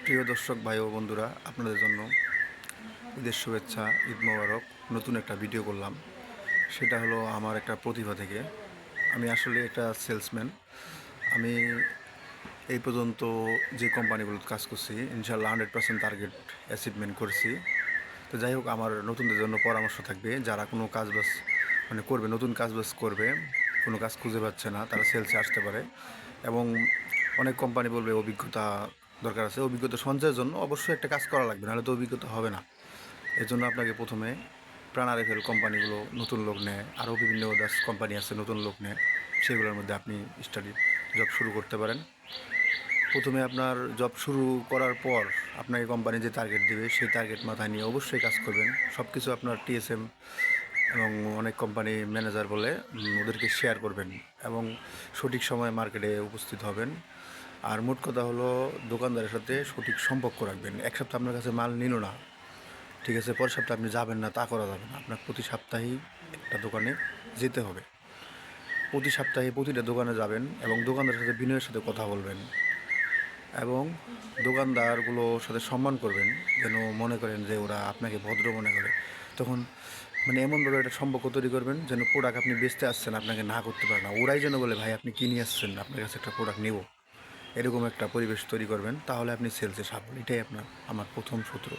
প্রিয় দর্শক ভাই ও বন্ধুরা, আপনাদের জন্য ঈদের শুভেচ্ছা, ঈদ মোবারক। নতুন একটা ভিডিও করলাম, সেটা হলো আমার একটা প্রতিভা থেকে। আমি আসলে একটা সেলসম্যান। আমি এই পর্যন্ত যে কোম্পানিগুলোতে কাজ করছি, ইনশাল্লাহ 100% টার্গেট অ্যাচিভমেন্ট করছি। তো যাই হোক, আমার নতুনদের জন্য পরামর্শ থাকবে, যারা কোনো কাজ বাজ করবে, নতুন কাজ বাজ করবে, কোনো কাজ খুঁজে পাচ্ছে না, তারা সেলসে আসতে পারে। এবং অনেক কোম্পানি বলবে অভিজ্ঞতা দরকার আছে। অভিজ্ঞতা সঞ্চয়ের জন্য অবশ্যই একটা কাজ করা লাগবে, নাহলে তো অভিজ্ঞতা হবে না। এর জন্য আপনাকে প্রথমে প্রাণ আরএফএল কোম্পানিগুলো নতুন লোক নেয়, আরও বিভিন্ন দাস কোম্পানি আছে নতুন লোক নেয়, সেগুলোর মধ্যে আপনি স্টাডি জব শুরু করতে পারেন। প্রথমে আপনার জব শুরু করার পর আপনাকে কোম্পানি যে টার্গেট দেবে, সেই টার্গেট মাথায় নিয়ে অবশ্যই কাজ করবেন। সব কিছু আপনার টিএসএম এবং অনেক কোম্পানি ম্যানেজার বলে ওদেরকে শেয়ার করবেন এবং সঠিক সময়ে মার্কেটে উপস্থিত হবেন। আর মোট কথা হলো, দোকানদারের সাথে সঠিক সম্পর্ক রাখবেন। এক সপ্তাহ আপনার কাছে মাল নিল না, ঠিক আছে, পরের সপ্তাহে আপনি যাবেন না, তা করা যাবে না। আপনার প্রতি সপ্তাহেই একটা দোকানে যেতে হবে। প্রতি সপ্তাহে প্রতিটা দোকানে যাবেন এবং দোকানদারের সাথে বিনয়ের সাথে কথা বলবেন এবং দোকানদারগুলোর সাথে সম্মান করবেন, যেন মনে করেন যে ওরা আপনাকে ভদ্র মনে করে। তখন এমনভাবে একটা সম্পর্ক তৈরি করবেন যেন প্রোডাক্ট আপনি বেচতে আসছেন আপনাকে না করতে পারে না, ওরাই যেন বলে ভাই আপনি কী নিয়ে আসছেন, আপনার কাছে একটা প্রোডাক্ট নেব। এরকম একটা পরিবেশ তৈরি করবেন, তাহলে আপনি সেলসে সাফল্য। এটাই আমার প্রথম সূত্র।